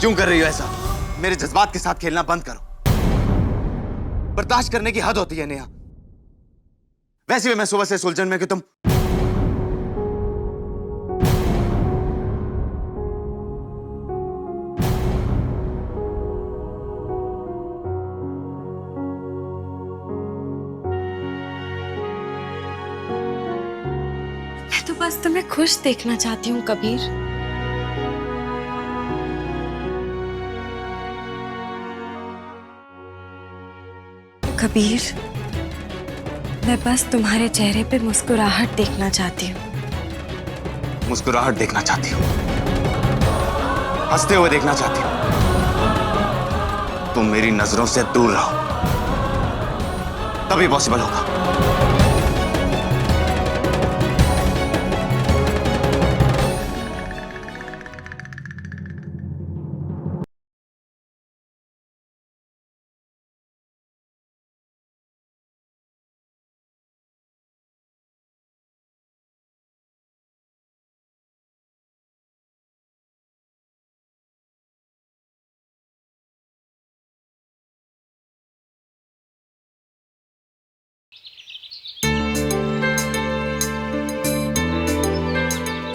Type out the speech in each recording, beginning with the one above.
क्यों कर रही हो ऐसा? मेरे जज्बात के साथ खेलना बंद करो। बर्दाश्त करने की हद होती है नेहा। वैसे भी मैं सुबह से सुलझन में कि तुम मैं तो बस तुम्हें खुश देखना चाहती हूँ कबीर। कबीर, मैं बस तुम्हारे चेहरे पे मुस्कुराहट देखना चाहती हूँ। मुस्कुराहट देखना चाहती हूँ, हंसते हुए देखना चाहती हूँ। तुम मेरी नजरों से दूर रहो, तभी पॉसिबल होगा।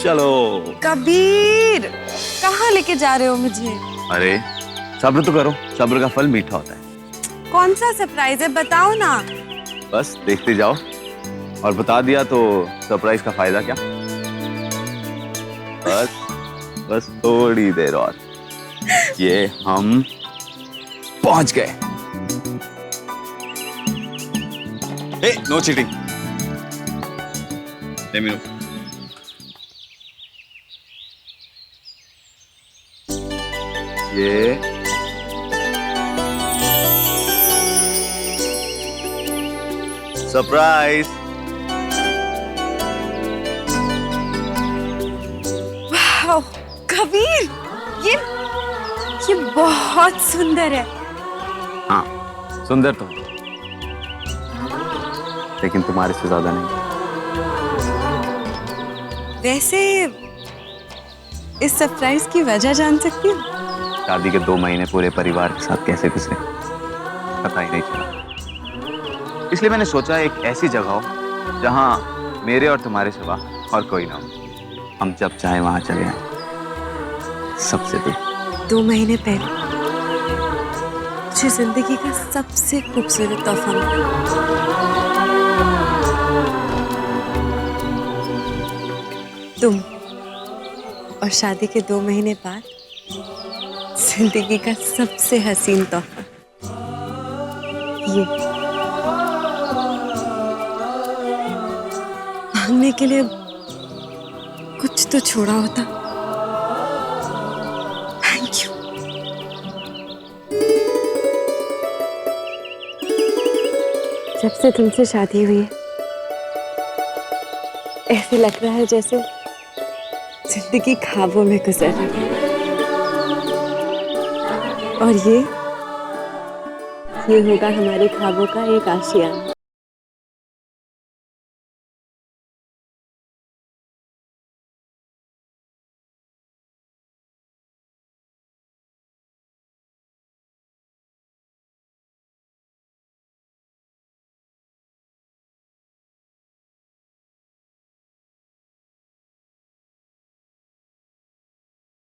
चलो। कबीर, कहाँ लेके जा रहे हो मुझे? अरे सब्र तो करो, सब्र का फल मीठा होता है। कौन सा सरप्राइज है, बताओ ना। बस देखते जाओ, और बता दिया तो सरप्राइज का फायदा क्या। बस थोड़ी देर और, ये हम पहुंच गए। No cheating. Let me know. ये सरप्राइज। वाह कबीर, ये बहुत सुंदर है। हाँ सुंदर तो है, लेकिन तुम्हारे से ज्यादा नहीं। वैसे इस सरप्राइज की वजह जान सकती हूँ? शादी के 2 महीने पूरे परिवार के साथ कैसे गुजरे पता ही नहीं चला। इसलिए मैंने सोचा एक ऐसी जगह हो जहां मेरे और तुम्हारे सिवा और कोई ना हो। हम जब चाहे वहां चले आए, सबसे दूर। 2 महीने पहले मुझे जिंदगी का सबसे खूबसूरत तोहफा मिला। तुम, और शादी के 2 महीने बाद जिंदगी का सबसे हसीन तोहफा ये। मांगने के लिए कुछ तो छोड़ा होता। Thank you. जब से तुमसे शादी हुई है, ऐसे लग रहा है जैसे जिंदगी ख्वाबों में गुजर रही है। और ये होगा हमारे ख्वाबों का एक आशियाना।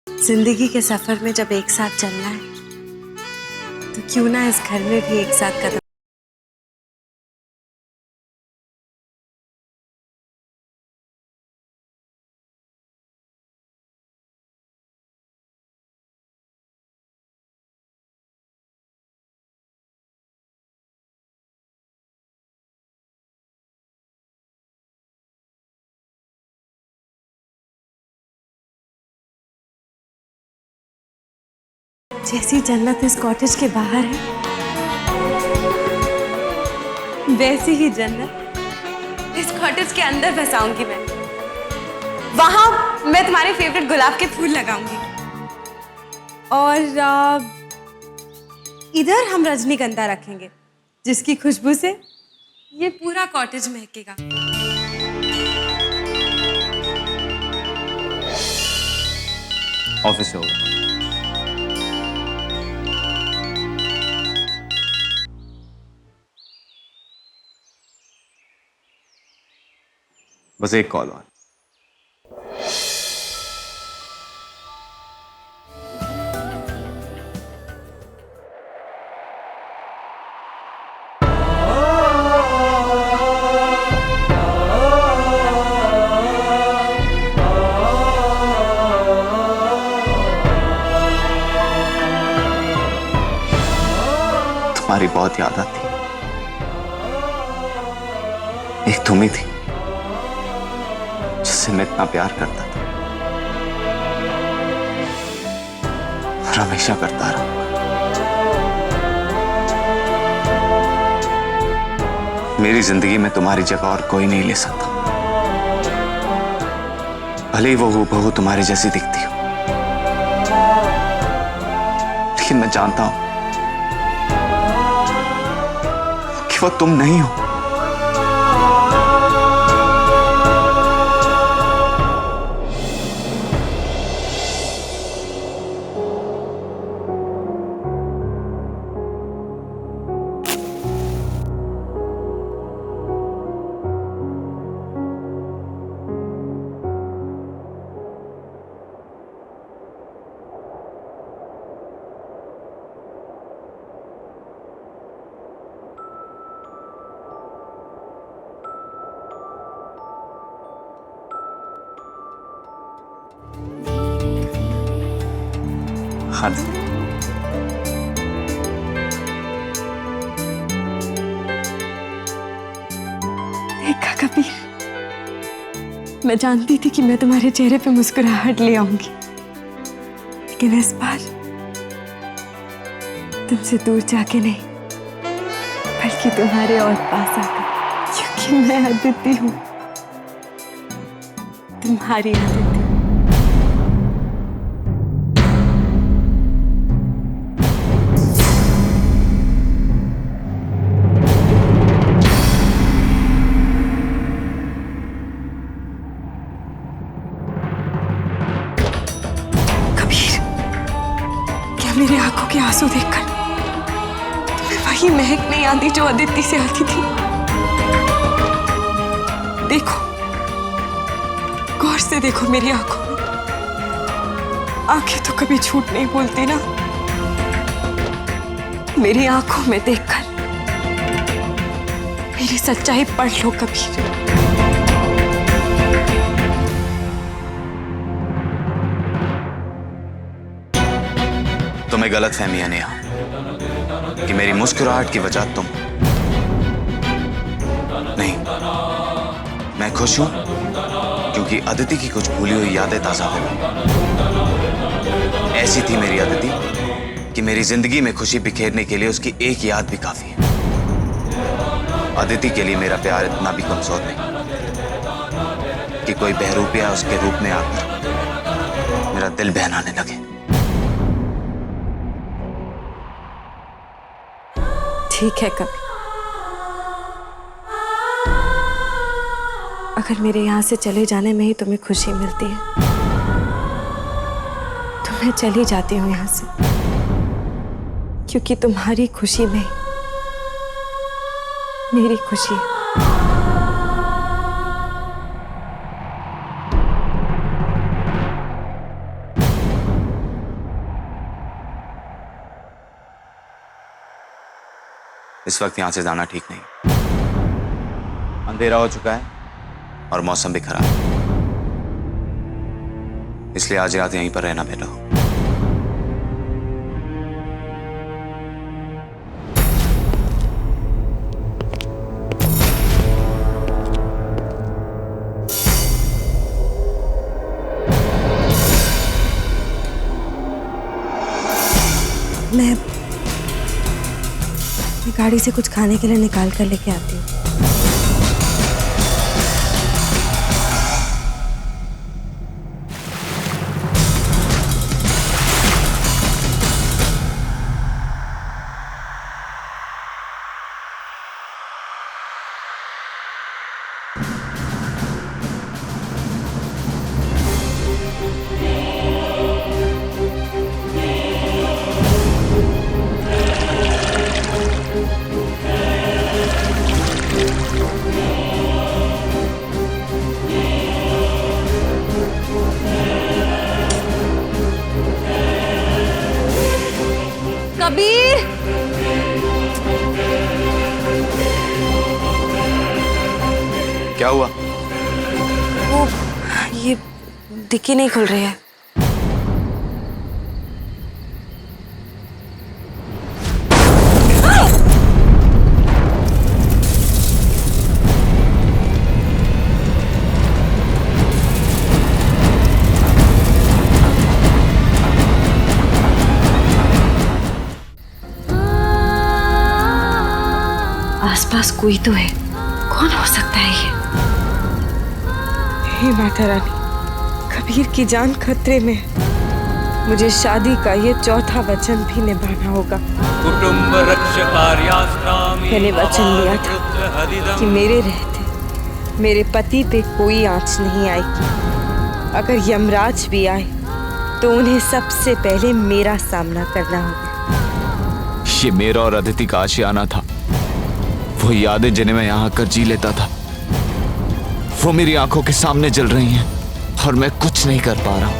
जिंदगी के सफर में जब एक साथ चलना है, तो क्यों ना इस घर में भी एक साथ कदम। जैसी जन्नत इस कॉटेज के बाहर है, वैसी ही जन्नत इस कॉटेज के अंदर बसाऊंगी मैं। वहां मैं तुम्हारे फेवरेट गुलाब के फूल लगाऊंगी, और इधर हम रजनीगंधा रखेंगे, जिसकी खुशबू से ये पूरा कॉटेज महकेगा। ऑफिस से होगा। बस एक कॉल और। तुम्हारी बहुत याद आती। एक तुम ही थी जिससे मैं इतना प्यार करता था और हमेशा करता रहूंगा। मेरी जिंदगी में तुम्हारी जगह और कोई नहीं ले सकता, भले ही वो हूबहू तुम्हारी जैसी दिखती हो, लेकिन मैं जानता हूं कि वो तुम नहीं हो। हाँ, देखा कबीर, मैं जानती थी कि मैं तुम्हारे चेहरे पे मुस्कुराहट ले आऊंगी, लेकिन इस बार तुमसे दूर जाके नहीं, बल्कि तुम्हारे और पास आकर, क्योंकि मैं अदिति हूं, तुम्हारी अदिति। मेरे आंखों के आंसू देखकर तुम्हें वही महक नहीं आती जो अदिति से आती थी। देखो, गौर से देखो मेरी आंखों में। आंखें तो कभी झूठ नहीं बोलती ना। मेरी आंखों में देखकर मेरी सच्चाई पढ़ लो कबीर। तुम्हें गलतफहमी है नेहा कि मेरी मुस्कुराहट की वजह तुम नहीं। मैं खुश हूं क्योंकि अदिति की कुछ भूली हुई यादें ताजा हो गई। ऐसी थी मेरी अदिति कि मेरी जिंदगी में खुशी बिखेरने के लिए उसकी एक याद भी काफी है। अदिति के लिए मेरा प्यार इतना भी कमजोर नहीं कि कोई बहरूपिया उसके रूप में आकर मेरा दिल बहलाने लगे। ठीक है कभी, अगर मेरे यहां से चले जाने में ही तुम्हें खुशी मिलती है तो मैं चली जाती हूँ यहां से, क्योंकि तुम्हारी खुशी में मेरी खुशी है। इस वक्त यहां से जाना ठीक नहीं। अंधेरा हो चुका है और मौसम भी खराब, इसलिए आज रात यहीं पर रहना बेटा। मैं गाड़ी से कुछ खाने के लिए निकाल कर लेके आती हूँ। हुआ? वो ये डिक्की नहीं खुल रही है। आसपास कोई तो है, कौन हो सकता है ये? हे माता रानी, कबीर की जान खतरे में है। मुझे शादी का ये चौथा वचन भी निभाना होगा। कुटुंब रक्षकार्यास्त्रामि मैंने वचन लिया था कि मेरे रहते मेरे पति पे कोई आंच नहीं आएगी। अगर यमराज भी आए तो उन्हें सबसे पहले मेरा सामना करना होगा। ये मेरा और अदिति का आशियाना था। वो यादें जिन्हें मैं यहाँ आकर जी लेता था, वो मेरी आंखों के सामने जल रही हैं और मैं कुछ नहीं कर पा रहा।